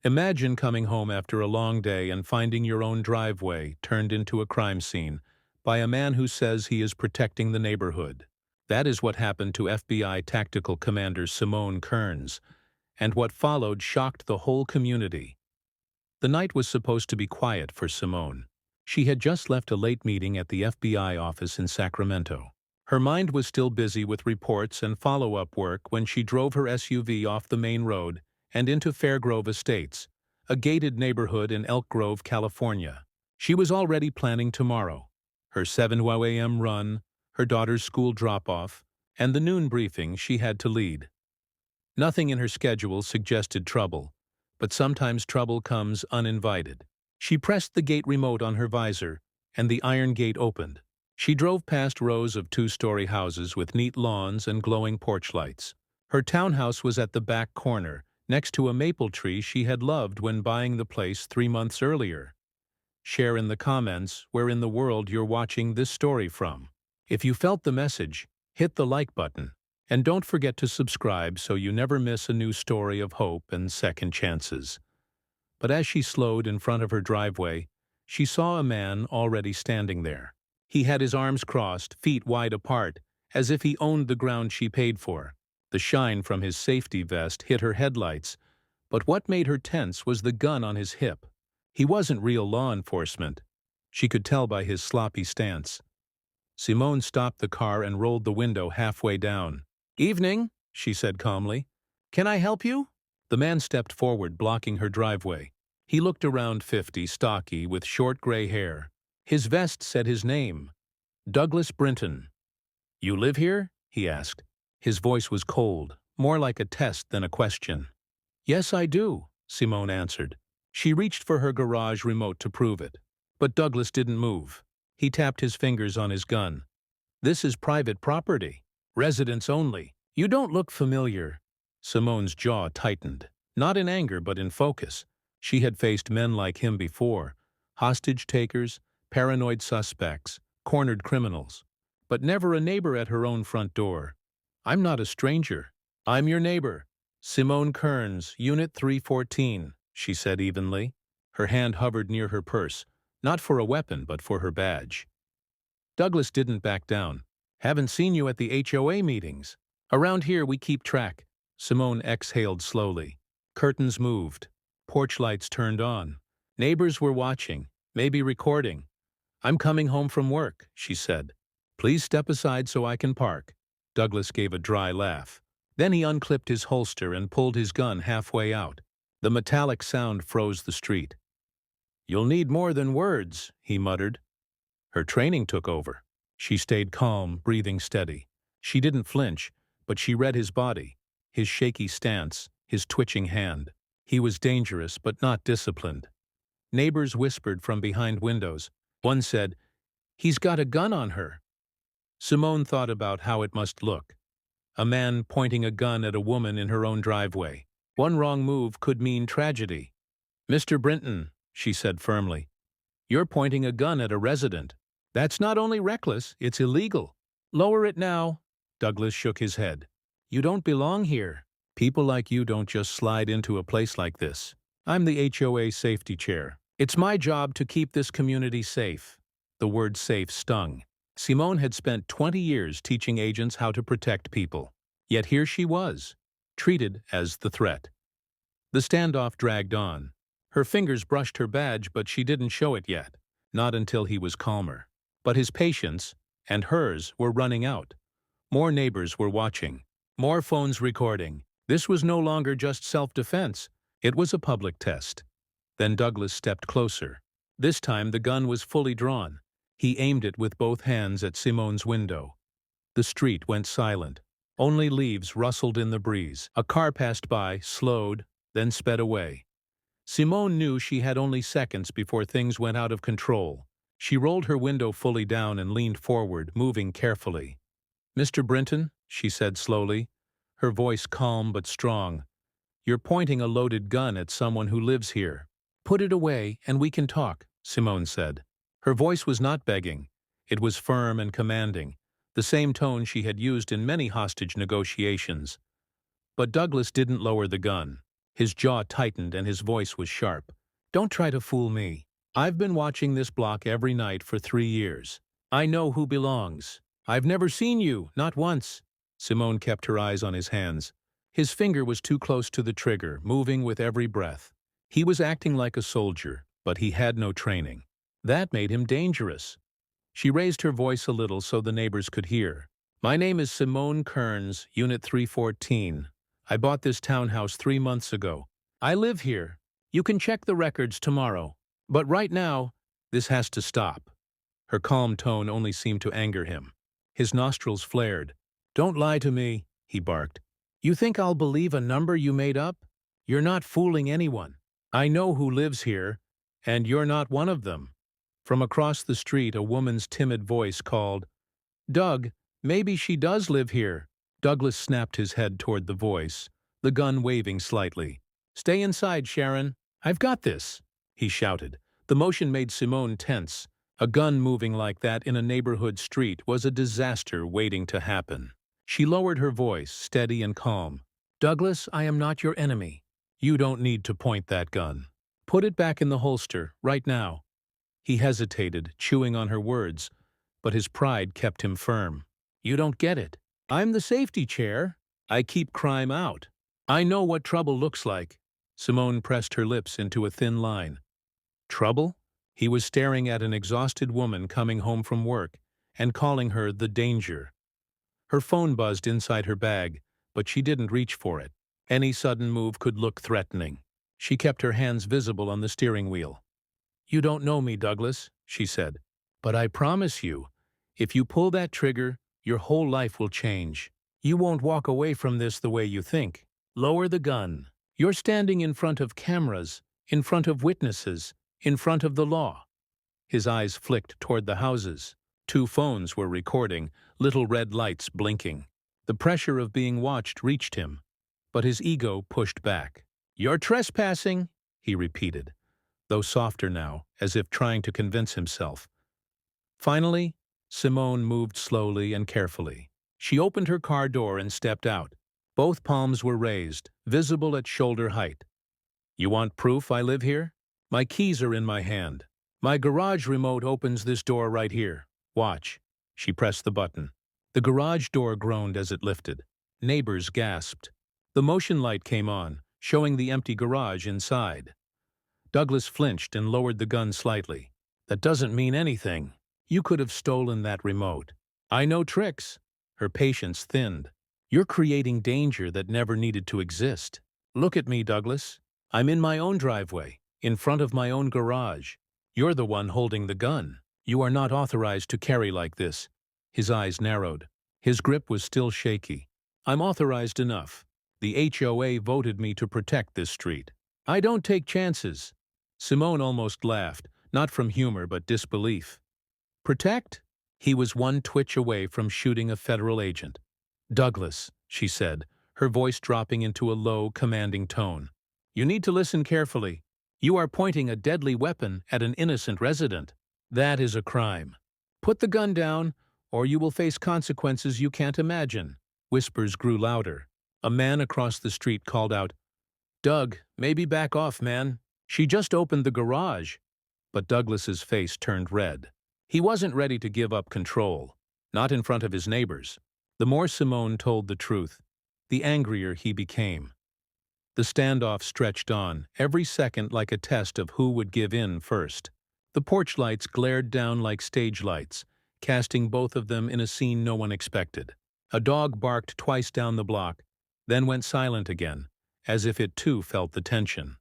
Imagine coming home after a long day and finding your own driveway turned into a crime scene by a man who says he is protecting the neighborhood. That is what happened to FBI Tactical Commander Simone Kearns, and what followed shocked the whole community. The night was supposed to be quiet for Simone. She had just left a late meeting at the FBI office in Sacramento. Her mind was still busy with reports and follow-up work when she drove her SUV off the main road and into Fairgrove Estates, a gated neighborhood in Elk Grove, California. She was already planning tomorrow, her 7 a.m. run, her daughter's school drop-off, and the noon briefing she had to lead. Nothing in her schedule suggested trouble, but sometimes trouble comes uninvited. She pressed the gate remote on her visor, and the iron gate opened. She drove past rows of two-story houses with neat lawns and glowing porch lights. Her townhouse was at the back corner, next to a maple tree she had loved when buying the place 3 months earlier. Share in the comments where in the world you're watching this story from. If you felt the message, hit the like button. And don't forget to subscribe so you never miss a new story of hope and second chances. But as she slowed in front of her driveway, she saw a man already standing there. He had his arms crossed, feet wide apart, as if he owned the ground she paid for. The shine from his safety vest hit her headlights, but what made her tense was the gun on his hip. He wasn't real law enforcement. She could tell by his sloppy stance. Simone stopped the car and rolled the window halfway down. "Evening," she said calmly. "Can I help you?" The man stepped forward, blocking her driveway. He looked around 50, stocky, with short gray hair. His vest said his name, Douglas Brinton. "You live here?" he asked. His voice was cold, more like a test than a question. "Yes, I do," Simone answered. She reached for her garage remote to prove it. But Douglas didn't move. He tapped his fingers on his gun. "This is private property. Residents only. You don't look familiar." Simone's jaw tightened, not in anger but in focus. She had faced men like him before, hostage takers, paranoid suspects, cornered criminals, but never a neighbor at her own front door. "I'm not a stranger. I'm your neighbor. Simone Kearns, Unit 314, she said evenly. Her hand hovered near her purse, not for a weapon but for her badge. Douglas didn't back down. "Haven't seen you at the HOA meetings. Around here we keep track." Simone exhaled slowly. Curtains moved. Porch lights turned on. Neighbors were watching, maybe recording. "I'm coming home from work," she said. "Please step aside so I can park." Douglas gave a dry laugh. Then he unclipped his holster and pulled his gun halfway out. The metallic sound froze the street. "You'll need more than words," he muttered. Her training took over. She stayed calm, breathing steady. She didn't flinch, but she read his body, his shaky stance, his twitching hand. He was dangerous but not disciplined. Neighbors whispered from behind windows. One said, "He's got a gun on her." Simone thought about how it must look. A man pointing a gun at a woman in her own driveway. One wrong move could mean tragedy. "Mr. Brinton," she said firmly, "you're pointing a gun at a resident. That's not only reckless, it's illegal." "Lower it now." Douglas shook his head. "You don't belong here. People like you don't just slide into a place like this. I'm the HOA safety chair. It's my job to keep this community safe." The word safe stung. Simone had spent 20 years teaching agents how to protect people. Yet here she was, treated as the threat. The standoff dragged on. Her fingers brushed her badge, but she didn't show it yet. Not until he was calmer. But his patience, and hers, were running out. More neighbors were watching. More phones recording. This was no longer just self-defense. It was a public test. Then Douglas stepped closer. This time the gun was fully drawn. He aimed it with both hands at Simone's window. The street went silent. Only leaves rustled in the breeze. A car passed by, slowed, then sped away. Simone knew she had only seconds before things went out of control. She rolled her window fully down and leaned forward, moving carefully. "Mr. Brinton," she said slowly, her voice calm but strong, "you're pointing a loaded gun at someone who lives here." "Put it away and we can talk," Simone said. Her voice was not begging. It was firm and commanding, the same tone she had used in many hostage negotiations. But Douglas didn't lower the gun. His jaw tightened and his voice was sharp. "Don't try to fool me. I've been watching this block every night for 3 years. I know who belongs. I've never seen you, not once." Simone kept her eyes on his hands. His finger was too close to the trigger, moving with every breath. He was acting like a soldier, but he had no training. That made him dangerous. She raised her voice a little so the neighbors could hear. "My name is Simone Kearns, Unit 314. I bought this townhouse 3 months ago. I live here. You can check the records tomorrow. But right now, this has to stop." Her calm tone only seemed to anger him. His nostrils flared. "Don't lie to me," he barked. "You think I'll believe a number you made up? You're not fooling anyone. I know who lives here, and you're not one of them." From across the street, a woman's timid voice called, "Doug, maybe she does live here." Douglas snapped his head toward the voice, the gun waving slightly. "Stay inside, Sharon. I've got this," he shouted. The motion made Simone tense. A gun moving like that in a neighborhood street was a disaster waiting to happen. She lowered her voice, steady and calm. "Douglas, I am not your enemy. You don't need to point that gun. Put it back in the holster, right now." He hesitated, chewing on her words, but his pride kept him firm. "You don't get it. I'm the safety chair. I keep crime out. I know what trouble looks like." Simone pressed her lips into a thin line. Trouble? He was staring at an exhausted woman coming home from work and calling her the danger. Her phone buzzed inside her bag, but she didn't reach for it. Any sudden move could look threatening. She kept her hands visible on the steering wheel. "You don't know me, Douglas," she said. "But I promise you, if you pull that trigger, your whole life will change. You won't walk away from this the way you think. Lower the gun. You're standing in front of cameras, in front of witnesses, in front of the law." His eyes flicked toward the houses. 2 phones were recording, little red lights blinking. The pressure of being watched reached him, but his ego pushed back. "You're trespassing," he repeated, though softer now, as if trying to convince himself. Finally, Simone moved slowly and carefully. She opened her car door and stepped out. Both palms were raised, visible at shoulder height. "You want proof I live here? My keys are in my hand. My garage remote opens this door right here. Watch." She pressed the button. The garage door groaned as it lifted. Neighbors gasped. The motion light came on, showing the empty garage inside. Douglas flinched and lowered the gun slightly. "That doesn't mean anything. You could have stolen that remote. I know tricks." Her patience thinned. "You're creating danger that never needed to exist. Look at me, Douglas. I'm in my own driveway, in front of my own garage. You're the one holding the gun. You are not authorized to carry like this." His eyes narrowed. His grip was still shaky. "I'm authorized enough. The HOA voted me to protect this street. I don't take chances." Simone almost laughed, not from humor but disbelief. "Protect?" He was one twitch away from shooting a federal agent. "Douglas," she said, her voice dropping into a low, commanding tone. "You need to listen carefully. You are pointing a deadly weapon at an innocent resident. That is a crime. Put the gun down, or you will face consequences you can't imagine." Whispers grew louder. A man across the street called out, "Doug, maybe back off, man. She just opened the garage." But Douglas's face turned red. He wasn't ready to give up control, not in front of his neighbors. The more Simone told the truth, the angrier he became. The standoff stretched on, every second like a test of who would give in first. The porch lights glared down like stage lights, casting both of them in a scene no one expected. A dog barked twice down the block, then went silent again, as if it too felt the tension.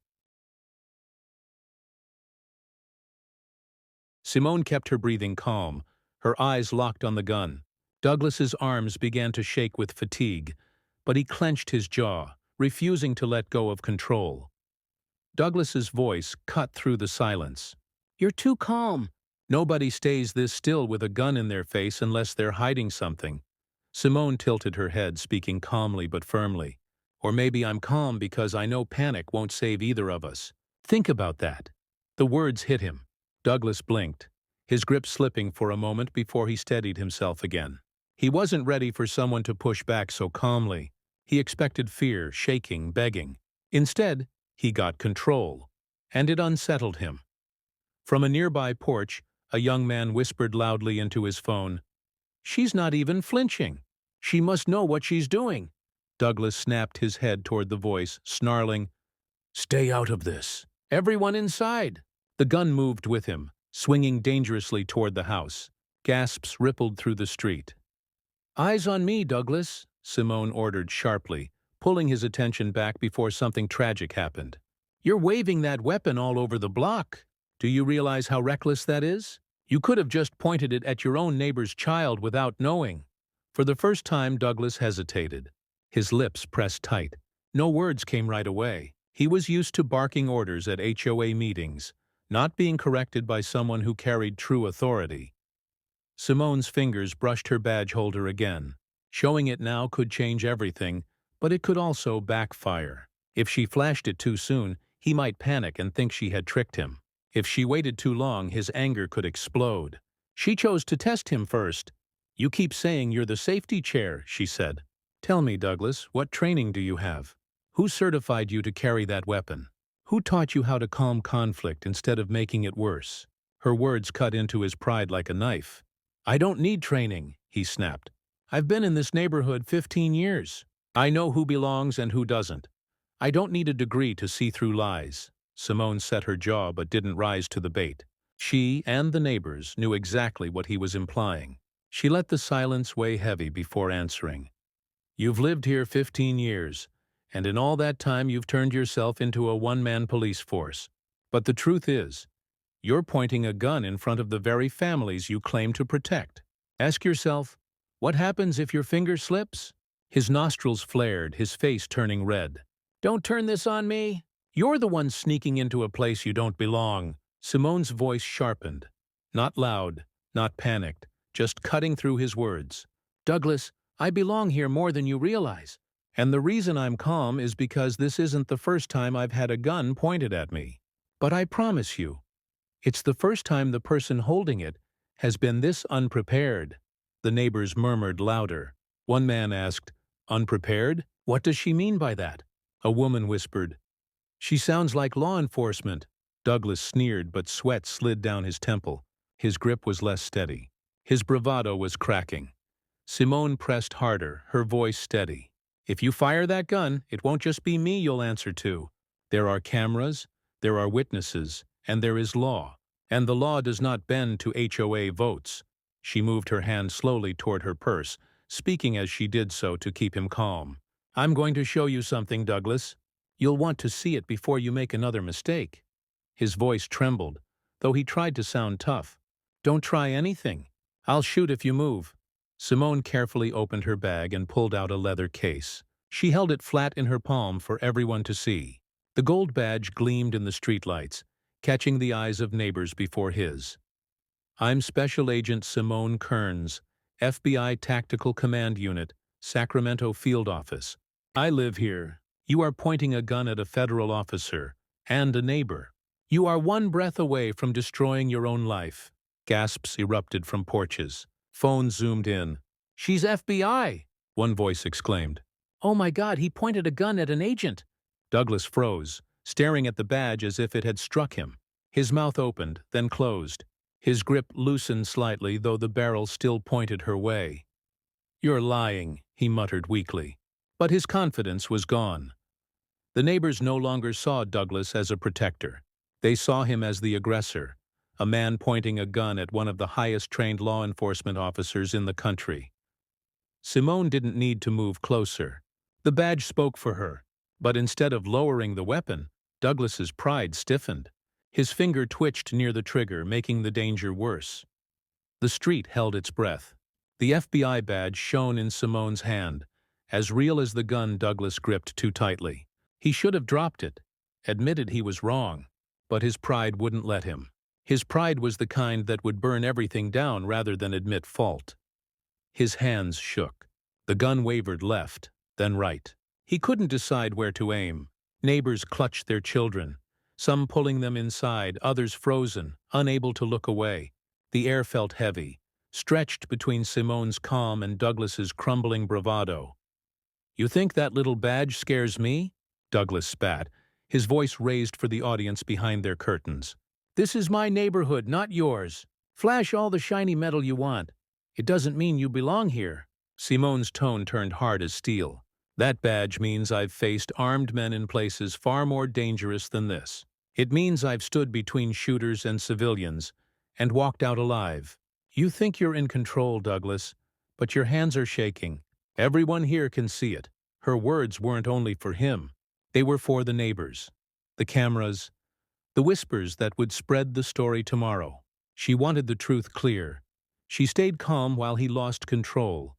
Simone kept her breathing calm, her eyes locked on the gun. Douglas's arms began to shake with fatigue, but he clenched his jaw, refusing to let go of control. Douglas's voice cut through the silence. "You're too calm." "Nobody stays this still with a gun in their face unless they're hiding something." Simone tilted her head, speaking calmly but firmly. "Or maybe I'm calm because I know panic won't save either of us. Think about that." The words hit him. Douglas blinked, his grip slipping for a moment before he steadied himself again. He wasn't ready for someone to push back so calmly. He expected fear, shaking, begging. Instead, he got control, and it unsettled him. From a nearby porch, a young man whispered loudly into his phone, "She's not even flinching. She must know what she's doing." Douglas snapped his head toward the voice, snarling, "Stay out of this. Everyone inside." The gun moved with him, swinging dangerously toward the house. Gasps rippled through the street. "Eyes on me, Douglas," Simone ordered sharply, pulling his attention back before something tragic happened. "You're waving that weapon all over the block. Do you realize how reckless that is? You could have just pointed it at your own neighbor's child without knowing." For the first time, Douglas hesitated. His lips pressed tight. No words came right away. He was used to barking orders at HOA meetings, not being corrected by someone who carried true authority. Simone's fingers brushed her badge holder again. Showing it now could change everything, but it could also backfire. If she flashed it too soon, he might panic and think she had tricked him. If she waited too long, his anger could explode. She chose to test him first. "You keep saying you're the safety chair," she said. "Tell me, Douglas, what training do you have? Who certified you to carry that weapon? Who taught you how to calm conflict instead of making it worse?" Her words cut into his pride like a knife. "I don't need training," he snapped. "I've been in this neighborhood 15 years. I know who belongs and who doesn't. I don't need a degree to see through lies." Simone set her jaw but didn't rise to the bait. She and the neighbors knew exactly what he was implying. She let the silence weigh heavy before answering. "You've lived here 15 years, and in all that time you've turned yourself into a one-man police force. But the truth is, you're pointing a gun in front of the very families you claim to protect. Ask yourself, what happens if your finger slips?" His nostrils flared, his face turning red. "Don't turn this on me. You're the one sneaking into a place you don't belong." Simone's voice sharpened. Not loud, not panicked, just cutting through his words. "Douglas, I belong here more than you realize. And the reason I'm calm is because this isn't the first time I've had a gun pointed at me. But I promise you, it's the first time the person holding it has been this unprepared." The neighbors murmured louder. One man asked, "Unprepared? What does she mean by that?" A woman whispered, "She sounds like law enforcement." Douglas sneered, but sweat slid down his temple. His grip was less steady. His bravado was cracking. Simone pressed harder, her voice steady. "If you fire that gun, it won't just be me you'll answer to. There are cameras, there are witnesses, and there is law. And the law does not bend to HOA votes." She moved her hand slowly toward her purse, speaking as she did so to keep him calm. "I'm going to show you something, Douglas. You'll want to see it before you make another mistake." His voice trembled, though he tried to sound tough. "Don't try anything. I'll shoot if you move." Simone carefully opened her bag and pulled out a leather case. She held it flat in her palm for everyone to see. The gold badge gleamed in the streetlights, catching the eyes of neighbors before his. "I'm Special Agent Simone Kearns, FBI Tactical Command Unit, Sacramento Field Office. I live here. You are pointing a gun at a federal officer and a neighbor. You are one breath away from destroying your own life." Gasps erupted from porches. Phones zoomed in. "She's FBI!" one voice exclaimed. "Oh my God, he pointed a gun at an agent!" Douglas froze, staring at the badge as if it had struck him. His mouth opened, then closed. His grip loosened slightly, though the barrel still pointed her way. "You're lying," he muttered weakly. But his confidence was gone. The neighbors no longer saw Douglas as a protector. They saw him as the aggressor, a man pointing a gun at one of the highest-trained law enforcement officers in the country. Simone didn't need to move closer. The badge spoke for her, but instead of lowering the weapon, Douglas's pride stiffened. His finger twitched near the trigger, making the danger worse. The street held its breath. The FBI badge shone in Simone's hand, as real as the gun Douglas gripped too tightly. He should have dropped it, admitted he was wrong, but his pride wouldn't let him. His pride was the kind that would burn everything down rather than admit fault. His hands shook. The gun wavered left, then right. He couldn't decide where to aim. Neighbors clutched their children, some pulling them inside, others frozen, unable to look away. The air felt heavy, stretched between Simone's calm and Douglas's crumbling bravado. "You think that little badge scares me? Douglas spat, his voice raised for the audience behind their curtains. "This is my neighborhood, not yours. Flash all the shiny metal you want. It doesn't mean you belong here." Simone's tone turned hard as steel. "That badge means I've faced armed men in places far more dangerous than this. It means I've stood between shooters and civilians and walked out alive. You think you're in control, Douglas, but your hands are shaking. Everyone here can see it." Her words weren't only for him. They were for the neighbors, the cameras, the whispers that would spread the story tomorrow. She wanted the truth clear. She stayed calm while he lost control.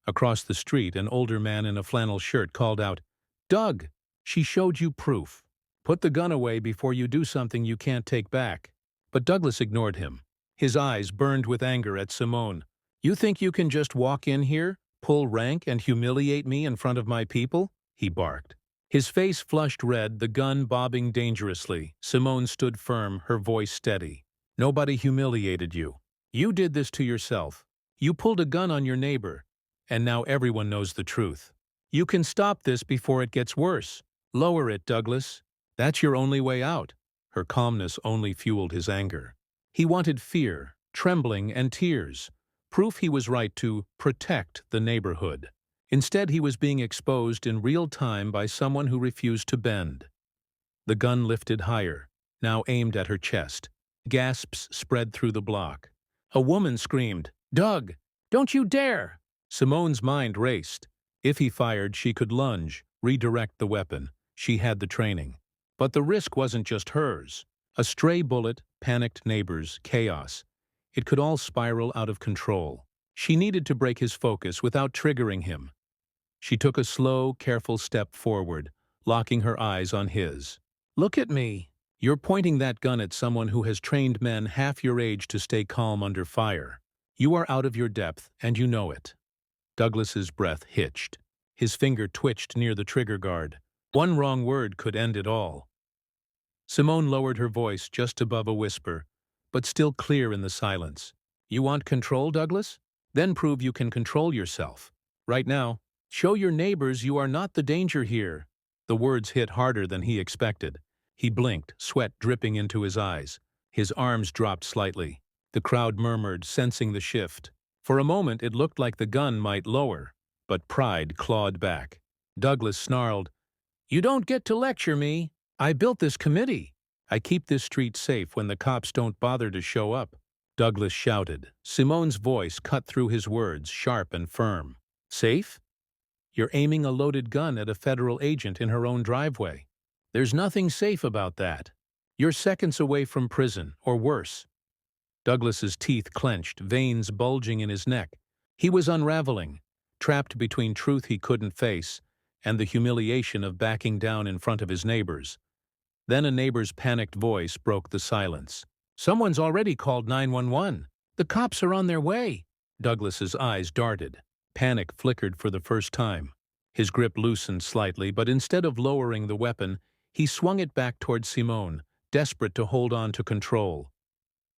Across the street, an older man in a flannel shirt called out, "Doug, she showed you proof. Put the gun away before you do something you can't take back." But Douglas ignored him. His eyes burned with anger at Simone. "You think you can just walk in here, pull rank, and humiliate me in front of my people?" he barked. His face flushed red, the gun bobbing dangerously. Simone stood firm, her voice steady. "Nobody humiliated you. You did this to yourself. You pulled a gun on your neighbor, and now everyone knows the truth. You can stop this before it gets worse. Lower it, Douglas. That's your only way out." Her calmness only fueled his anger. He wanted fear, trembling, and tears, proof he was right to protect the neighborhood. Instead, he was being exposed in real time by someone who refused to bend. The gun lifted higher, now aimed at her chest. Gasps spread through the block. A woman screamed, "Doug, don't you dare!" Simone's mind raced. If he fired, she could lunge, redirect the weapon. She had the training. But the risk wasn't just hers. A stray bullet, panicked neighbors, chaos. It could all spiral out of control. She needed to break his focus without triggering him. She took a slow, careful step forward, locking her eyes on his. "Look at me. You're pointing that gun at someone who has trained men half your age to stay calm under fire. You are out of your depth, and you know it." Douglas's breath hitched. His finger twitched near the trigger guard. One wrong word could end it all. Simone lowered her voice just above a whisper, but still clear in the silence. "You want control, Douglas? Then prove you can control yourself. Right now, show your neighbors you are not the danger here." The words hit harder than he expected. He blinked, sweat dripping into his eyes. His arms dropped slightly. The crowd murmured, sensing the shift. For a moment it looked like the gun might lower, but pride clawed back. Douglas snarled, "You don't get to lecture me. I built this committee. I keep this street safe when the cops don't bother to show up." Douglas shouted. Simone's voice cut through his words, sharp and firm. "Safe? You're aiming a loaded gun at a federal agent in her own driveway. There's nothing safe about that. You're seconds away from prison, or worse." Douglas's teeth clenched, veins bulging in his neck. He was unraveling, trapped between truth he couldn't face and the humiliation of backing down in front of his neighbors. Then a neighbor's panicked voice broke the silence. "Someone's already called 911. The cops are on their way." Douglas's eyes darted. Panic flickered for the first time. His grip loosened slightly, but instead of lowering the weapon, he swung it back toward Simone, desperate to hold on to control.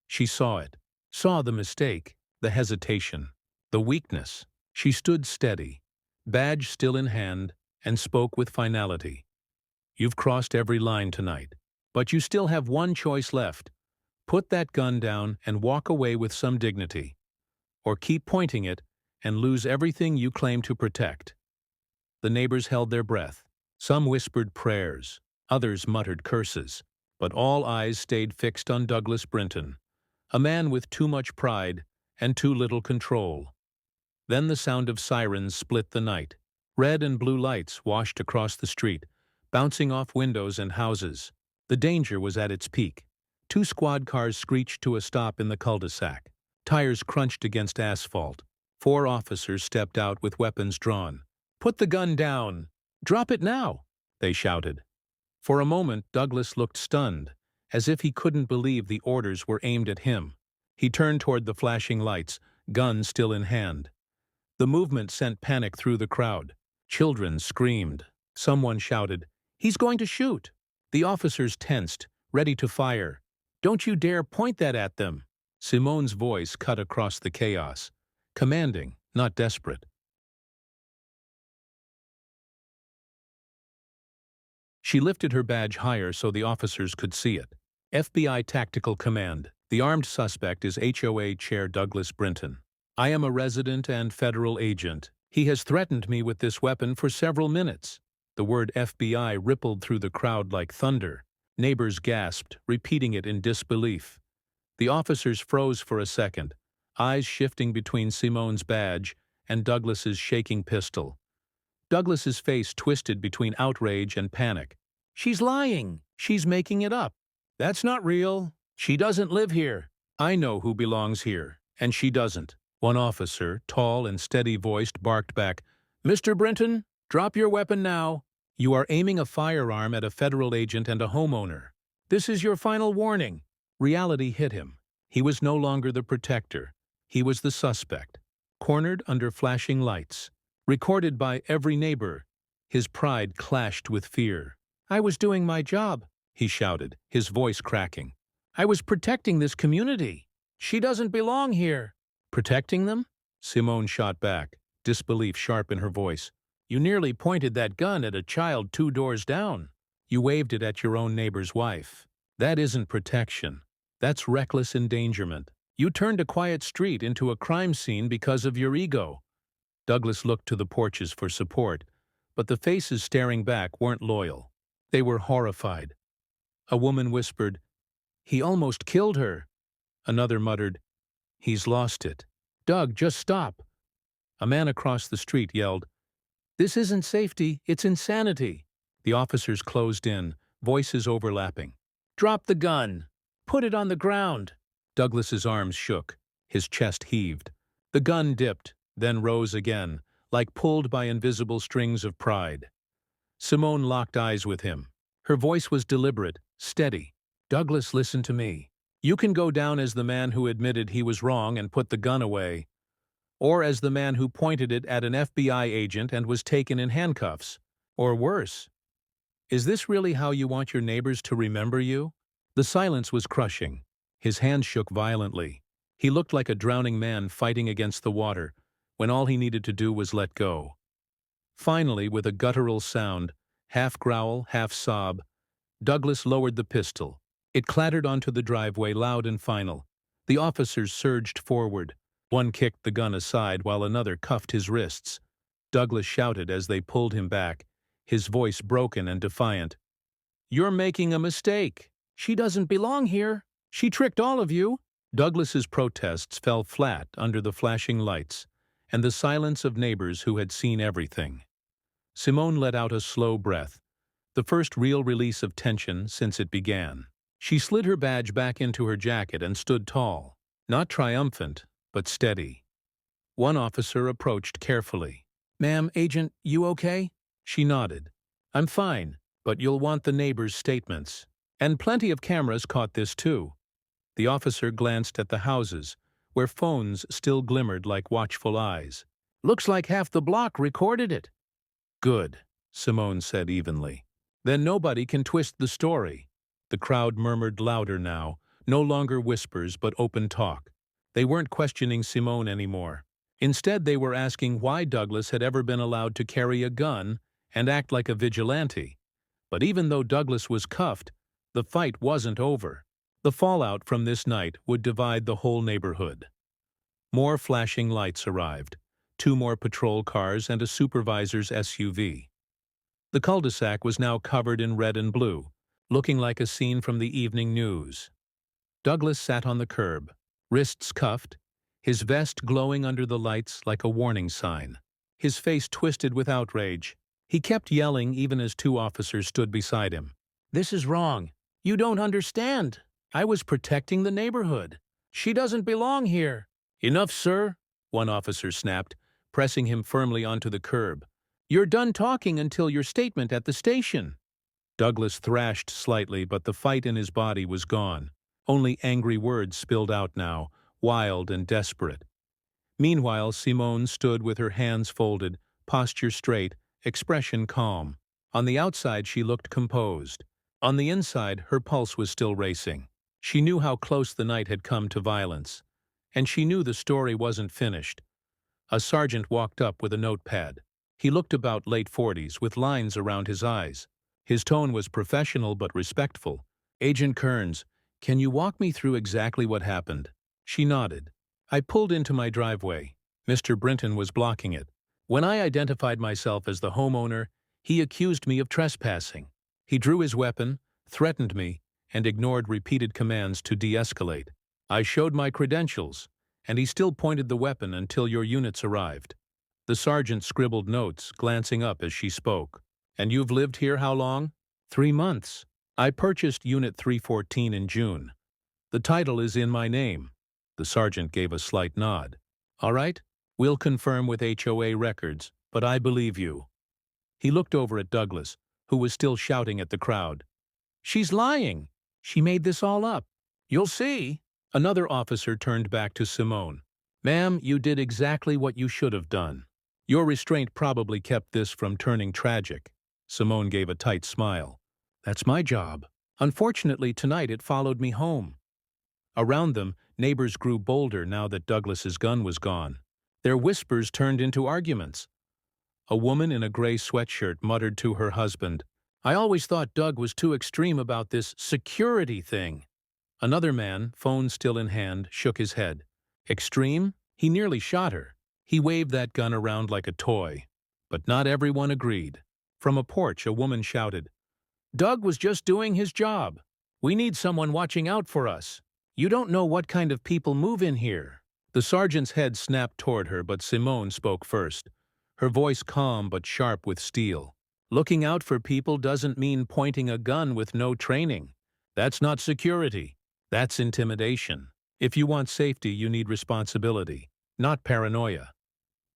She saw it, saw the mistake, the hesitation, the weakness. She stood steady, badge still in hand, and spoke with finality. "You've crossed every line tonight, but you still have one choice left. Put that gun down and walk away with some dignity, or keep pointing it and lose everything you claim to protect." The neighbors held their breath. Some whispered prayers, others muttered curses, but all eyes stayed fixed on Douglas Brinton, a man with too much pride and too little control. Then the sound of sirens split the night. Red and blue lights washed across the street, bouncing off windows and houses. The danger was at its peak. 2 squad cars screeched to a stop in the cul-de-sac. Tires crunched against asphalt. 4 officers stepped out with weapons drawn. "Put the gun down! Drop it now!" they shouted. For a moment, Douglas looked stunned, as if he couldn't believe the orders were aimed at him. He turned toward the flashing lights, gun still in hand. The movement sent panic through the crowd. Children screamed. Someone shouted, "He's going to shoot!" The officers tensed, ready to fire. "Don't you dare point that at them!" Simone's voice cut across the chaos, commanding, not desperate. She lifted her badge higher so the officers could see it. FBI Tactical Command. The armed suspect is HOA Chair Douglas Brinton. I am a resident and federal agent. He has threatened me with this weapon for several minutes. The word FBI rippled through the crowd like thunder. Neighbors gasped, repeating it in disbelief. The officers froze for a second, eyes shifting between Simone's badge and Douglas's shaking pistol. Douglas's face twisted between outrage and panic. "She's lying! She's making it up! That's not real! She doesn't live here! I know who belongs here, and she doesn't." One officer, tall and steady-voiced, barked back, "Mr. Brinton, drop your weapon now. You are aiming a firearm at a federal agent and a homeowner. This is your final warning." Reality hit him. He was no longer the protector. He was the suspect, cornered under flashing lights, recorded by every neighbor. His pride clashed with fear. "I was doing my job," he shouted, his voice cracking. "I was protecting this community. She doesn't belong here." "Protecting them?" Simone shot back, disbelief sharp in her voice. "You nearly pointed that gun at a child 2 doors down. You waved it at your own neighbor's wife. That isn't protection. That's reckless endangerment. You turned a quiet street into a crime scene because of your ego." Douglas looked to the porches for support, but the faces staring back weren't loyal. They were horrified. A woman whispered, "He almost killed her." Another muttered, "He's lost it." "Doug, just stop." A man across the street yelled, "This isn't safety, it's insanity." The officers closed in, voices overlapping. "Drop the gun! Put it on the ground!" Douglas's arms shook. His chest heaved. The gun dipped, then rose again, like pulled by invisible strings of pride. Simone locked eyes with him. Her voice was deliberate, steady. "Douglas, listen to me. You can go down as the man who admitted he was wrong and put the gun away, or as the man who pointed it at an FBI agent and was taken in handcuffs, or worse. Is this really how you want your neighbors to remember you?" The silence was crushing. His hand shook violently. He looked like a drowning man fighting against the water, when all he needed to do was let go. Finally, with a guttural sound, half growl, half sob, Douglas lowered the pistol. It clattered onto the driveway, loud and final. The officers surged forward. One kicked the gun aside while another cuffed his wrists. Douglas shouted as they pulled him back, his voice broken and defiant. "You're making a mistake. She doesn't belong here. She tricked all of you." Douglas's protests fell flat under the flashing lights and the silence of neighbors who had seen everything. Simone let out a slow breath, the first real release of tension since it began. She slid her badge back into her jacket and stood tall, not triumphant, but steady. One officer approached carefully. "Ma'am, Agent, you okay?" She nodded. "I'm fine, but you'll want the neighbors' statements. And plenty of cameras caught this too." The officer glanced at the houses, where phones still glimmered like watchful eyes. "Looks like half the block recorded it." "Good," Simone said evenly. "Then nobody can twist the story." The crowd murmured louder now, no longer whispers but open talk. They weren't questioning Simone anymore. Instead, they were asking why Douglas had ever been allowed to carry a gun and act like a vigilante. But even though Douglas was cuffed, the fight wasn't over. The fallout from this night would divide the whole neighborhood. More flashing lights arrived, 2 more patrol cars and a supervisor's SUV. The cul-de-sac was now covered in red and blue, looking like a scene from the evening news. Douglas sat on the curb, wrists cuffed, his vest glowing under the lights like a warning sign. His face twisted with outrage. He kept yelling even as 2 officers stood beside him. "This is wrong. You don't understand. I was protecting the neighborhood. She doesn't belong here." "Enough, sir," one officer snapped, pressing him firmly onto the curb. "You're done talking until your statement at the station." Douglas thrashed slightly, but the fight in his body was gone. Only angry words spilled out now, wild and desperate. Meanwhile, Simone stood with her hands folded, posture straight, expression calm. On the outside, she looked composed. On the inside, her pulse was still racing. She knew how close the night had come to violence. And she knew the story wasn't finished. A sergeant walked up with a notepad. He looked about late 40s, with lines around his eyes. His tone was professional but respectful. "Agent Kearns, can you walk me through exactly what happened?" She nodded. "I pulled into my driveway. Mr. Brinton was blocking it. When I identified myself as the homeowner, he accused me of trespassing. He drew his weapon, threatened me, and ignored repeated commands to de-escalate. I showed my credentials, and he still pointed the weapon until your units arrived." The sergeant scribbled notes, glancing up as she spoke. "And you've lived here how long?" "3 months. I purchased Unit 314 in June. The title is in my name." The sergeant gave a slight nod. "All right, we'll confirm with HOA records, but I believe you." He looked over at Douglas, who was still shouting at the crowd. "She's lying. She made this all up. You'll see." Another officer turned back to Simone. "Ma'am, you did exactly what you should have done. Your restraint probably kept this from turning tragic." Simone gave a tight smile. "That's my job. Unfortunately, tonight it followed me home." Around them, neighbors grew bolder now that Douglas's gun was gone. Their whispers turned into arguments. A woman in a gray sweatshirt muttered to her husband, "I always thought Doug was too extreme about this security thing." Another man, phone still in hand, shook his head. "Extreme? He nearly shot her. He waved that gun around like a toy." But not everyone agreed. From a porch, a woman shouted, "Doug was just doing his job. We need someone watching out for us. You don't know what kind of people move in here." The sergeant's head snapped toward her, but Simone spoke first, her voice calm but sharp with steel. "Looking out for people doesn't mean pointing a gun with no training. That's not security. That's intimidation. If you want safety, you need responsibility, not paranoia."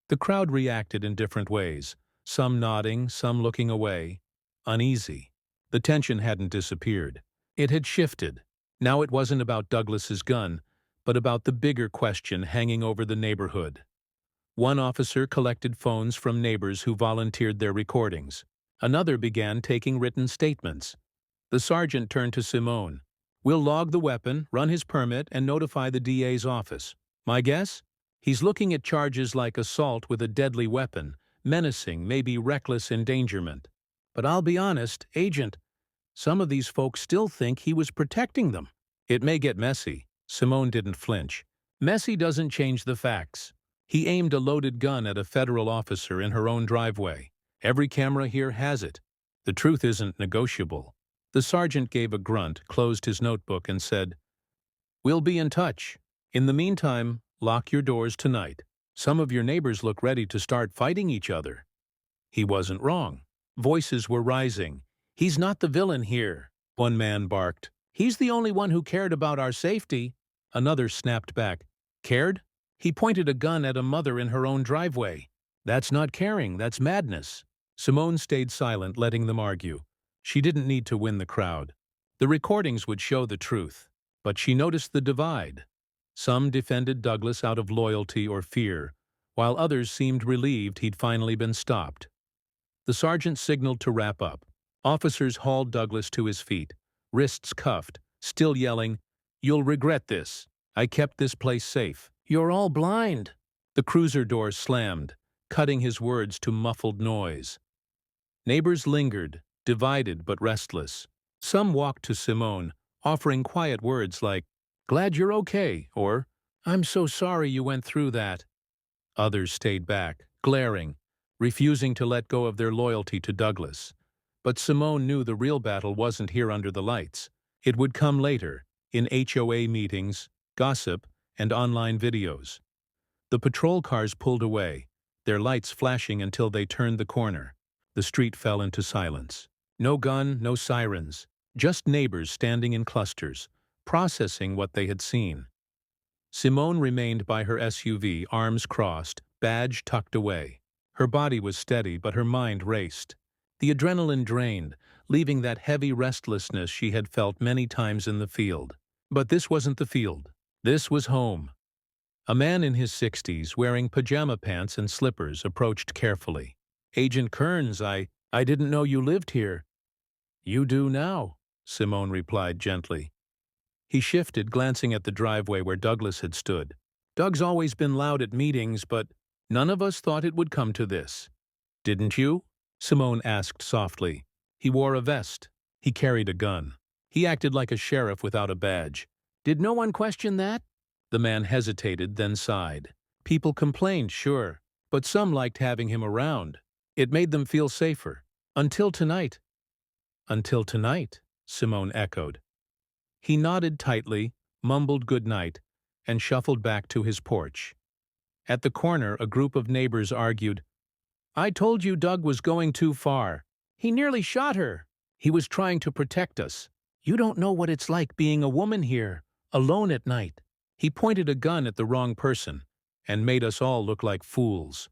The crowd reacted in different ways, some nodding, some looking away, uneasy. The tension hadn't disappeared. It had shifted. Now it wasn't about Douglas's gun, but about the bigger question hanging over the neighborhood. One officer collected phones from neighbors who volunteered their recordings. Another began taking written statements. The sergeant turned to Simone. "We'll log the weapon, run his permit, and notify the DA's office. My guess? He's looking at charges like assault with a deadly weapon, menacing, maybe reckless endangerment. But I'll be honest, Agent, some of these folks still think he was protecting them." "It may get messy." Simone didn't flinch. "Messy doesn't change the facts. He aimed a loaded gun at a federal officer in her own driveway. Every camera here has it. The truth isn't negotiable." The sergeant gave a grunt, closed his notebook, and said, "We'll be in touch. In the meantime, lock your doors tonight. Some of your neighbors look ready to start fighting each other." He wasn't wrong. Voices were rising. "He's not the villain here," one man barked. "He's the only one who cared about our safety." Another snapped back. "Cared? He pointed a gun at a mother in her own driveway. That's not caring, that's madness." Simone stayed silent, letting them argue. She didn't need to win the crowd. The recordings would show the truth. But she noticed the divide. Some defended Douglas out of loyalty or fear, while others seemed relieved he'd finally been stopped. The sergeant signaled to wrap up. Officers hauled Douglas to his feet, wrists cuffed, still yelling, "You'll regret this. I kept this place safe." "You're all blind." The cruiser door slammed, cutting his words to muffled noise. Neighbors lingered, divided but restless. Some walked to Simone, offering quiet words like, "Glad you're okay," or, "I'm so sorry you went through that." Others stayed back, glaring, refusing to let go of their loyalty to Douglas. But Simone knew the real battle wasn't here under the lights. It would come later, in HOA meetings, gossip, and online videos. The patrol cars pulled away, their lights flashing until they turned the corner. The street fell into silence. No gun, no sirens, just neighbors standing in clusters, processing what they had seen. Simone remained by her SUV, arms crossed, badge tucked away. Her body was steady, but her mind raced. The adrenaline drained, leaving that heavy restlessness she had felt many times in the field. But this wasn't the field. This was home. A man in his 60s, wearing pajama pants and slippers, approached carefully. "Agent Kearns, I didn't know you lived here." "You do now," Simone replied gently. He shifted, glancing at the driveway where Douglas had stood. "Doug's always been loud at meetings, but none of us thought it would come to this." "Didn't you?" Simone asked softly. He wore a vest. He carried a gun. He acted like a sheriff without a badge. Did no one question that? The man hesitated, then sighed. People complained, sure, but some liked having him around. It made them feel safer. Until tonight. Until tonight, Simone echoed. He nodded tightly, mumbled good night, and shuffled back to his porch. At the corner, a group of neighbors argued, I told you Doug was going too far. He nearly shot her. He was trying to protect us. You don't know what it's like being a woman here, alone at night. He pointed a gun at the wrong person and made us all look like fools.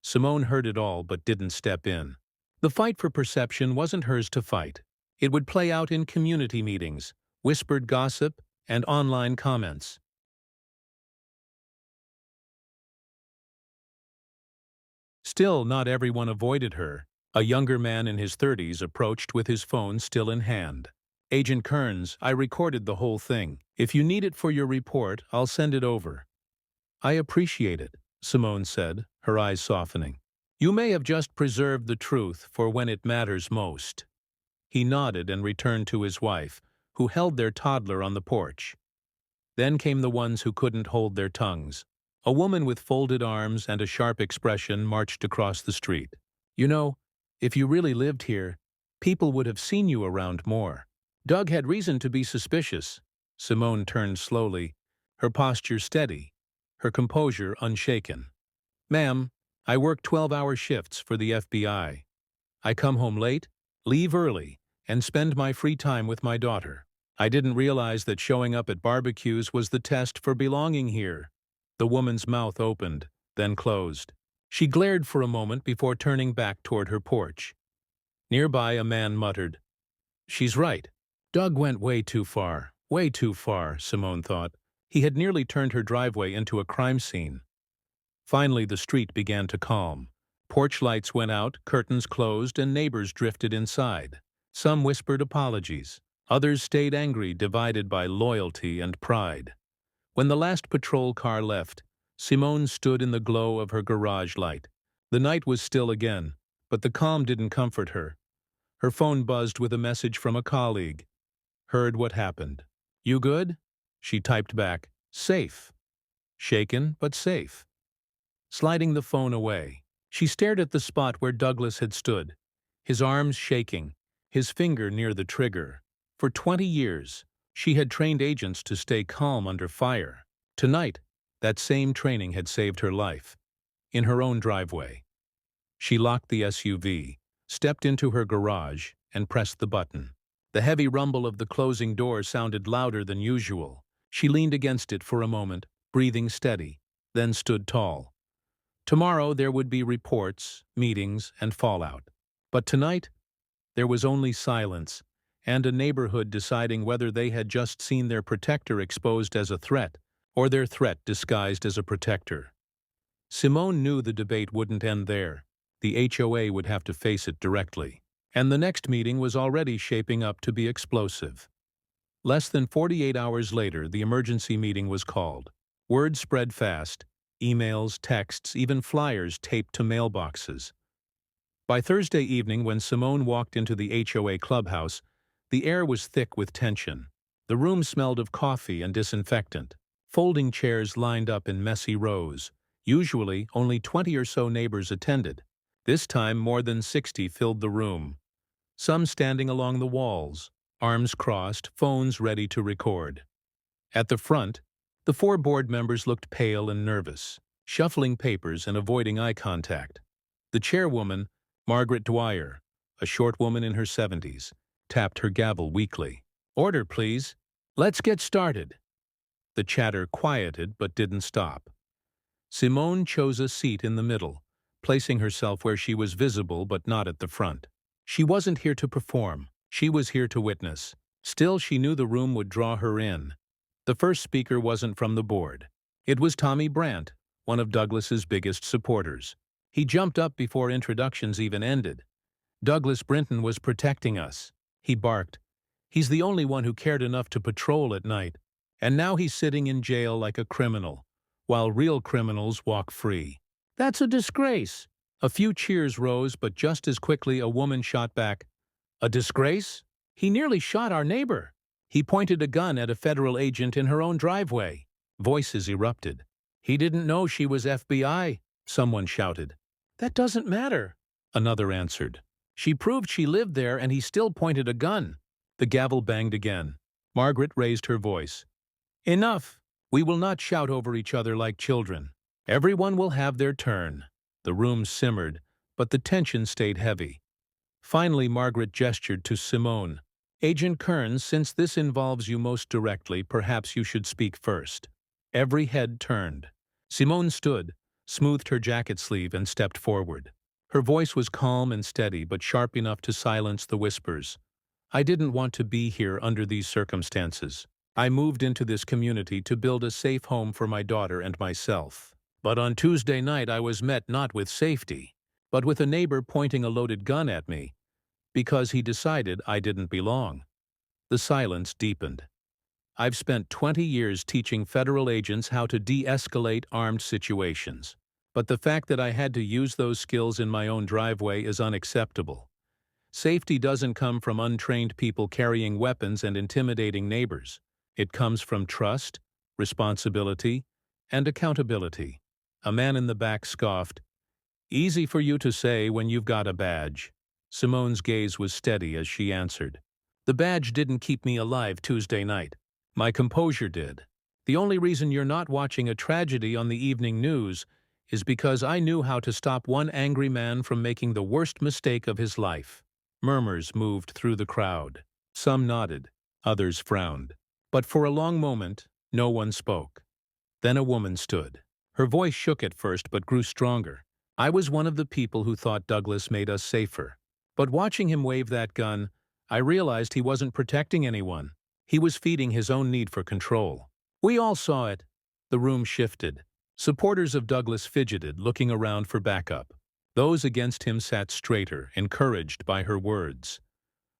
Simone heard it all but didn't step in. The fight for perception wasn't hers to fight. It would play out in community meetings, whispered gossip, and online comments. Still, not everyone avoided her. A younger man in his 30s approached with his phone still in hand. Agent Kearns, I recorded the whole thing. If you need it for your report, I'll send it over. I appreciate it, Simone said, her eyes softening. You may have just preserved the truth for when it matters most. He nodded and returned to his wife, who held their toddler on the porch. Then came the ones who couldn't hold their tongues. A woman with folded arms and a sharp expression marched across the street. You know, if you really lived here, people would have seen you around more. Doug had reason to be suspicious. Simone turned slowly, her posture steady, her composure unshaken. Ma'am, I work 12-hour shifts for the FBI. I come home late, leave early, and spend my free time with my daughter. I didn't realize that showing up at barbecues was the test for belonging here. The woman's mouth opened, then closed. She glared for a moment before turning back toward her porch. Nearby, a man muttered, She's right. Doug went way too far, Simone thought. He had nearly turned her driveway into a crime scene. Finally, the street began to calm. Porch lights went out, curtains closed, and neighbors drifted inside. Some whispered apologies. Others stayed angry, divided by loyalty and pride. When the last patrol car left, Simone stood in the glow of her garage light. The night was still again, but the calm didn't comfort her. Her phone buzzed with a message from a colleague. Heard what happened. You good? She typed back, safe. Shaken, but safe. Sliding the phone away, she stared at the spot where Douglas had stood, his arms shaking, his finger near the trigger. For 20 years, she had trained agents to stay calm under fire. Tonight, that same training had saved her life. In her own driveway. She locked the SUV, stepped into her garage, and pressed the button. The heavy rumble of the closing door sounded louder than usual. She leaned against it for a moment, breathing steady, then stood tall. Tomorrow there would be reports, meetings, and fallout. But tonight, there was only silence, and a neighborhood deciding whether they had just seen their protector exposed as a threat, or their threat disguised as a protector. Simone knew the debate wouldn't end there. The HOA would have to face it directly. And the next meeting was already shaping up to be explosive. Less than 48 hours later, the emergency meeting was called. Word spread fast. Emails, texts, even flyers taped to mailboxes. By Thursday evening, when Simone walked into the HOA clubhouse, the air was thick with tension. The room smelled of coffee and disinfectant. Folding chairs lined up in messy rows. Usually, only 20 or so neighbors attended. This time, more than 60 filled the room. Some standing along the walls, arms crossed, phones ready to record. At the front, the 4 board members looked pale and nervous, shuffling papers and avoiding eye contact. The chairwoman, Margaret Dwyer, a short woman in her 70s, tapped her gavel weakly. Order, please. Let's get started. The chatter quieted but didn't stop. Simone chose a seat in the middle, placing herself where she was visible but not at the front. She wasn't here to perform. She was here to witness. Still, she knew the room would draw her in. The first speaker wasn't from the board. It was Tommy Brandt, one of Douglas's biggest supporters. He jumped up before introductions even ended. Douglas Brinton was protecting us, he barked. He's the only one who cared enough to patrol at night. And now he's sitting in jail like a criminal, while real criminals walk free. That's a disgrace. A few cheers rose, but just as quickly a woman shot back, A disgrace? He nearly shot our neighbor. He pointed a gun at a federal agent in her own driveway. Voices erupted. He didn't know she was FBI, someone shouted. That doesn't matter, another answered. She proved she lived there and he still pointed a gun. The gavel banged again. Margaret raised her voice. Enough! We will not shout over each other like children. Everyone will have their turn. The room simmered, but the tension stayed heavy. Finally, Margaret gestured to Simone. Agent Kearns, since this involves you most directly, perhaps you should speak first. Every head turned. Simone stood, smoothed her jacket sleeve, and stepped forward. Her voice was calm and steady, but sharp enough to silence the whispers. I didn't want to be here under these circumstances. I moved into this community to build a safe home for my daughter and myself. But on Tuesday night I was met not with safety, but with a neighbor pointing a loaded gun at me, because he decided I didn't belong. The silence deepened. I've spent 20 years teaching federal agents how to de-escalate armed situations. But the fact that I had to use those skills in my own driveway is unacceptable. Safety doesn't come from untrained people carrying weapons and intimidating neighbors. It comes from trust, responsibility, and accountability. A man in the back scoffed. Easy for you to say when you've got a badge. Simone's gaze was steady as she answered. The badge didn't keep me alive Tuesday night. My composure did. The only reason you're not watching a tragedy on the evening news is because I knew how to stop one angry man from making the worst mistake of his life. Murmurs moved through the crowd. Some nodded, others frowned. But for a long moment, no one spoke. Then a woman stood. Her voice shook at first but grew stronger. I was one of the people who thought Douglas made us safer. But watching him wave that gun, I realized he wasn't protecting anyone. He was feeding his own need for control. We all saw it. The room shifted. Supporters of Douglas fidgeted, looking around for backup. Those against him sat straighter, encouraged by her words.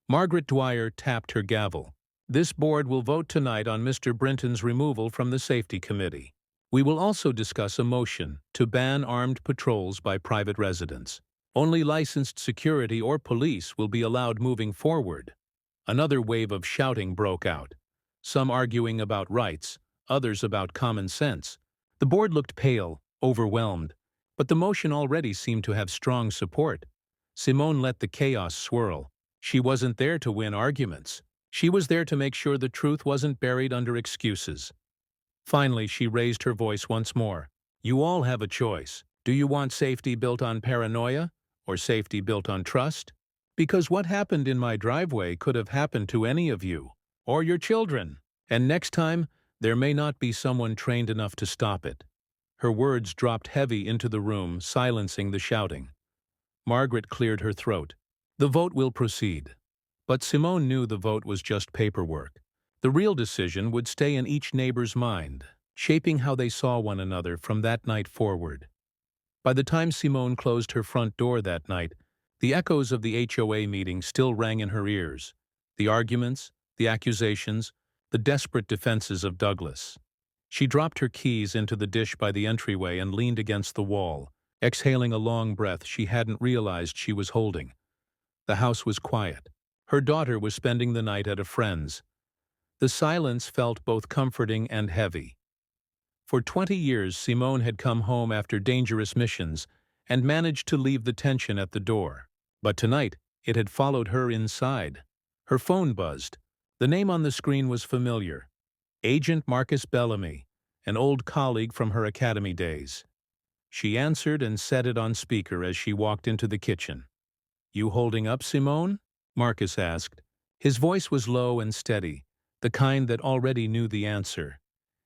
Margaret Dwyer tapped her gavel. This board will vote tonight on Mr. Brinton's removal from the Safety Committee. We will also discuss a motion to ban armed patrols by private residents. Only licensed security or police will be allowed moving forward. Another wave of shouting broke out, some arguing about rights, others about common sense. The board looked pale, overwhelmed, but the motion already seemed to have strong support. Simone let the chaos swirl. She wasn't there to win arguments. She was there to make sure the truth wasn't buried under excuses. Finally, she raised her voice once more. You all have a choice. Do you want safety built on paranoia or safety built on trust? Because what happened in my driveway could have happened to any of you or your children. And next time, there may not be someone trained enough to stop it. Her words dropped heavy into the room, silencing the shouting. Margaret cleared her throat. The vote will proceed. But Simone knew the vote was just paperwork. The real decision would stay in each neighbor's mind, shaping how they saw one another from that night forward. By the time Simone closed her front door that night, the echoes of the HOA meeting still rang in her ears. The arguments, the accusations, the desperate defenses of Douglas. She dropped her keys into the dish by the entryway and leaned against the wall, exhaling a long breath she hadn't realized she was holding. The house was quiet. Her daughter was spending the night at a friend's. The silence felt both comforting and heavy. For 20 years, Simone had come home after dangerous missions and managed to leave the tension at the door. But tonight, it had followed her inside. Her phone buzzed. The name on the screen was familiar. Agent Marcus Bellamy, an old colleague from her academy days. She answered and set it on speaker as she walked into the kitchen. You holding up, Simone? Marcus asked. His voice was low and steady, the kind that already knew the answer.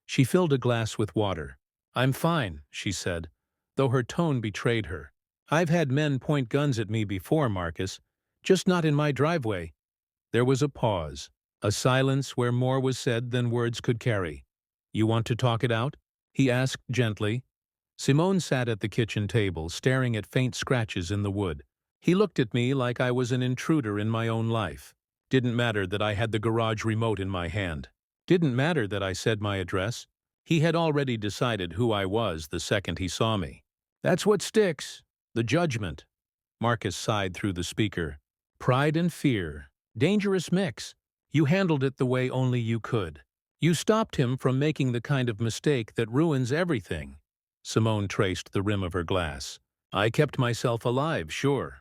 She filled a glass with water. I'm fine, she said, though her tone betrayed her. I've had men point guns at me before, Marcus, just not in my driveway. There was a pause, a silence where more was said than words could carry. You want to talk it out? He asked gently. Simone sat at the kitchen table, staring at faint scratches in the wood. He looked at me like I was an intruder in my own life. Didn't matter that I had the garage remote in my hand. Didn't matter that I said my address. He had already decided who I was the second he saw me. That's what sticks. The judgment. Marcus sighed through the speaker. Pride and fear. Dangerous mix. You handled it the way only you could. You stopped him from making the kind of mistake that ruins everything. Simone traced the rim of her glass. I kept myself alive, sure.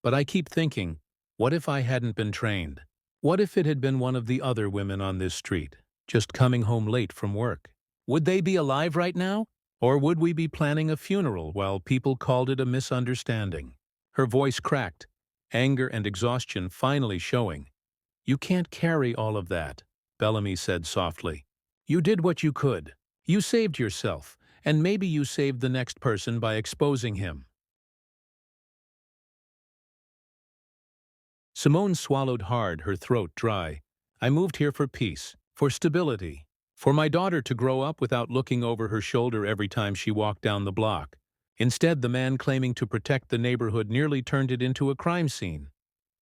But I keep thinking, what if I hadn't been trained? What if it had been one of the other women on this street, just coming home late from work? Would they be alive right now? Or would we be planning a funeral while people called it a misunderstanding? Her voice cracked, anger and exhaustion finally showing. You can't carry all of that, Bellamy said softly. You did what you could. You saved yourself, and maybe you saved the next person by exposing him. Simone swallowed hard, her throat dry. I moved here for peace, for stability, for my daughter to grow up without looking over her shoulder every time she walked down the block. Instead, the man claiming to protect the neighborhood nearly turned it into a crime scene.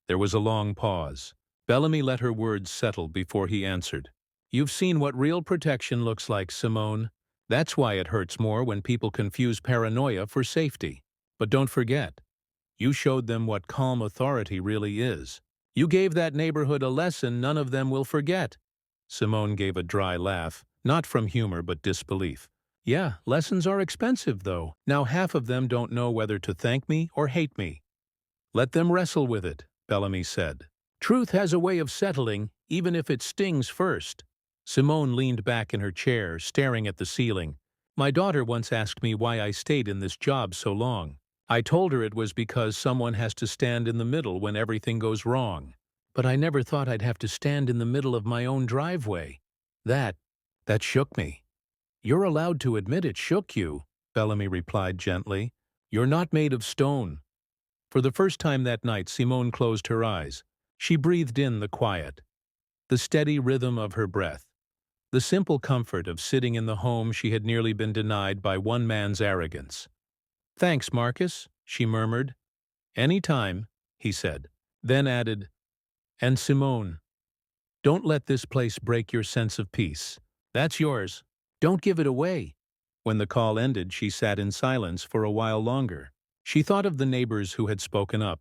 There was a long pause. Bellamy let her words settle before he answered. You've seen what real protection looks like, Simone. That's why it hurts more when people confuse paranoia for safety. But don't forget, you showed them what calm authority really is. You gave that neighborhood a lesson none of them will forget. Simone gave a dry laugh, not from humor but disbelief. Yeah, lessons are expensive, though. Now half of them don't know whether to thank me or hate me. Let them wrestle with it, Bellamy said. Truth has a way of settling, even if it stings first. Simone leaned back in her chair, staring at the ceiling. My daughter once asked me why I stayed in this job so long. I told her it was because someone has to stand in the middle when everything goes wrong. But I never thought I'd have to stand in the middle of my own driveway. That shook me. You're allowed to admit it shook you, Bellamy replied gently. You're not made of stone. For the first time that night, Simone closed her eyes. She breathed in the quiet, the steady rhythm of her breath, the simple comfort of sitting in the home she had nearly been denied by one man's arrogance. Thanks, Marcus, she murmured. Any time, he said, then added, and Simone, don't let this place break your sense of peace. That's yours. Don't give it away. When the call ended, she sat in silence for a while longer. She thought of the neighbors who had spoken up,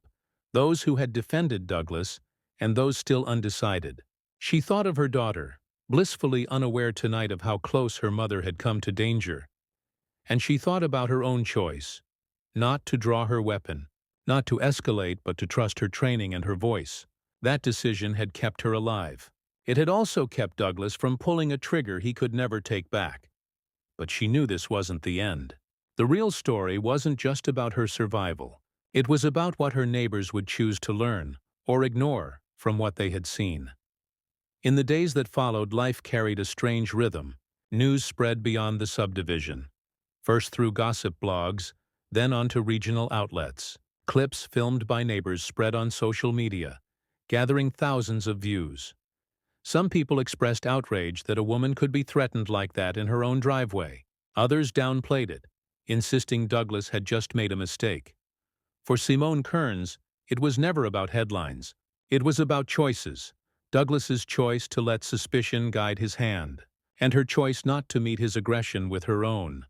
those who had defended Douglas, and those still undecided. She thought of her daughter, blissfully unaware tonight of how close her mother had come to danger. And she thought about her own choice, not to draw her weapon, not to escalate but to trust her training and her voice. That decision had kept her alive. It had also kept Douglas from pulling a trigger he could never take back. But she knew this wasn't the end. The real story wasn't just about her survival. It was about what her neighbors would choose to learn, or ignore, from what they had seen. In the days that followed, life carried a strange rhythm. News spread beyond the subdivision, first through gossip blogs, then onto regional outlets. Clips filmed by neighbors spread on social media, gathering thousands of views. Some people expressed outrage that a woman could be threatened like that in her own driveway. Others downplayed it, insisting Douglas had just made a mistake. For Simone Kearns, it was never about headlines. It was about choices. Douglas's choice to let suspicion guide his hand, and her choice not to meet his aggression with her own.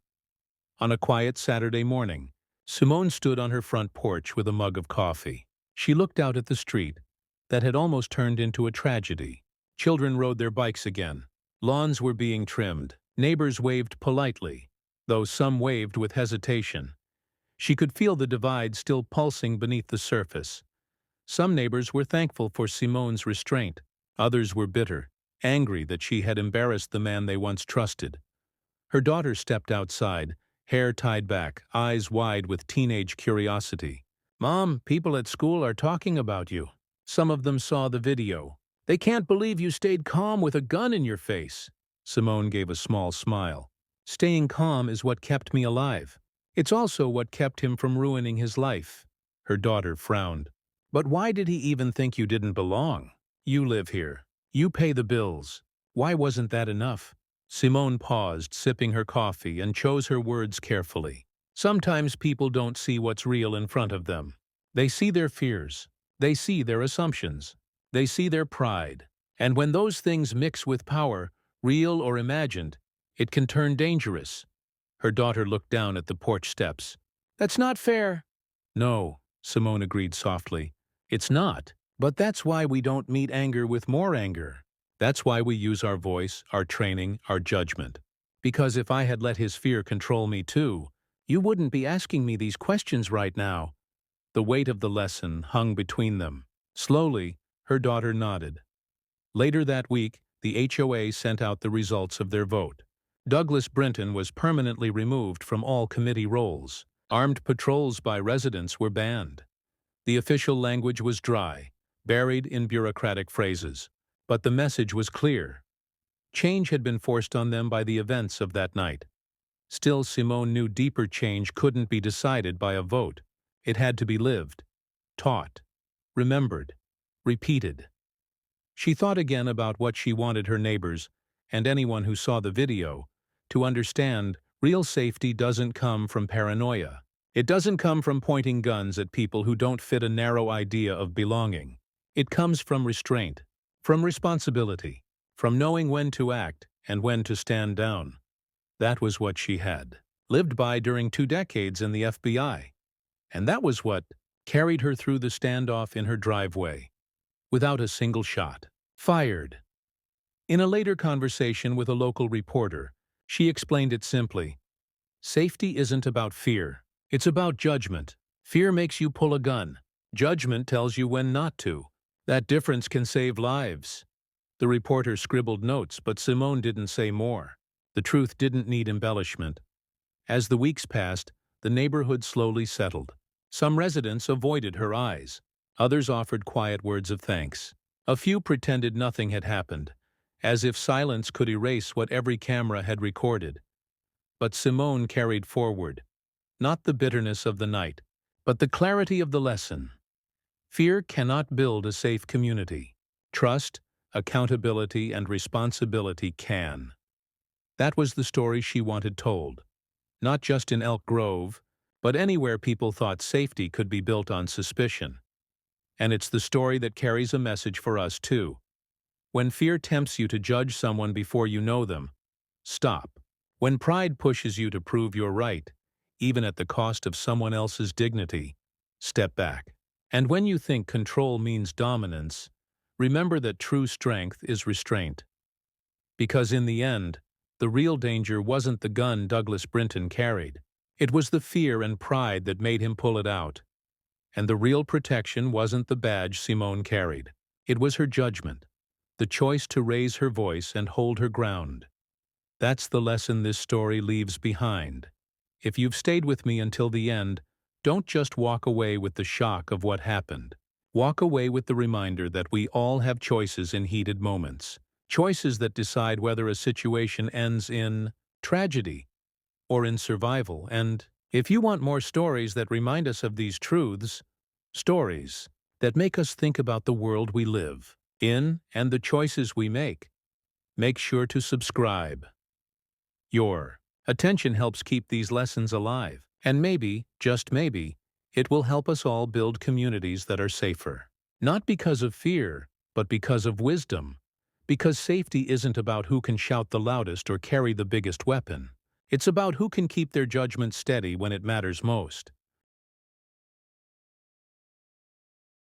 On a quiet Saturday morning, Simone stood on her front porch with a mug of coffee. She looked out at the street that had almost turned into a tragedy. Children rode their bikes again. Lawns were being trimmed. Neighbors waved politely, though some waved with hesitation. She could feel the divide still pulsing beneath the surface. Some neighbors were thankful for Simone's restraint. Others were bitter, angry that she had embarrassed the man they once trusted. Her daughter stepped outside, hair tied back, eyes wide with teenage curiosity. Mom, people at school are talking about you. Some of them saw the video. They can't believe you stayed calm with a gun in your face. Simone gave a small smile. Staying calm is what kept me alive. It's also what kept him from ruining his life. Her daughter frowned. But why did he even think you didn't belong? You live here. You pay the bills. Why wasn't that enough? Simone paused, sipping her coffee, and chose her words carefully. Sometimes people don't see what's real in front of them. They see their fears. They see their assumptions. They see their pride. And when those things mix with power, real or imagined, it can turn dangerous. Her daughter looked down at the porch steps. That's not fair. No, Simone agreed softly. It's not. But that's why we don't meet anger with more anger. That's why we use our voice, our training, our judgment. Because if I had let his fear control me too, you wouldn't be asking me these questions right now. The weight of the lesson hung between them. Slowly, her daughter nodded. Later that week, the HOA sent out the results of their vote. Douglas Brinton was permanently removed from all committee roles. Armed patrols by residents were banned. The official language was dry, buried in bureaucratic phrases. But the message was clear. Change had been forced on them by the events of that night. Still, Simone knew deeper change couldn't be decided by a vote. It had to be lived, taught, remembered, repeated. She thought again about what she wanted her neighbors, and anyone who saw the video, to understand. Real safety doesn't come from paranoia. It doesn't come from pointing guns at people who don't fit a narrow idea of belonging. It comes from restraint, from responsibility, from knowing when to act and when to stand down. That was what she had lived by during 2 decades in the FBI. And that was what carried her through the standoff in her driveway, without a single shot. Fired. In a later conversation with a local reporter, she explained it simply. Safety isn't about fear. It's about judgment. Fear makes you pull a gun. Judgment tells you when not to. That difference can save lives. The reporter scribbled notes, but Simone didn't say more. The truth didn't need embellishment. As the weeks passed, the neighborhood slowly settled. Some residents avoided her eyes. Others offered quiet words of thanks. A few pretended nothing had happened, as if silence could erase what every camera had recorded. But Simone carried forward, not the bitterness of the night, but the clarity of the lesson. Fear cannot build a safe community. Trust, accountability, and responsibility can. That was the story she wanted told, not just in Elk Grove, but anywhere people thought safety could be built on suspicion. And it's the story that carries a message for us too. When fear tempts you to judge someone before you know them, stop. When pride pushes you to prove you're right, even at the cost of someone else's dignity, step back. And when you think control means dominance, remember that true strength is restraint. Because in the end, the real danger wasn't the gun Douglas Brinton carried. It was the fear and pride that made him pull it out. And the real protection wasn't the badge Simone carried. It was her judgment, the choice to raise her voice and hold her ground. That's the lesson this story leaves behind. If you've stayed with me until the end, don't just walk away with the shock of what happened. Walk away with the reminder that we all have choices in heated moments. Choices that decide whether a situation ends in tragedy or in survival. And if you want more stories that remind us of these truths, stories that make us think about the world we live in and the choices we make sure to subscribe. Your attention helps keep these lessons alive, and maybe, just maybe, it will help us all build communities that are safer. Not because of fear, but because of wisdom. Because safety isn't about who can shout the loudest or carry the biggest weapon. It's about who can keep their judgment steady when it matters most.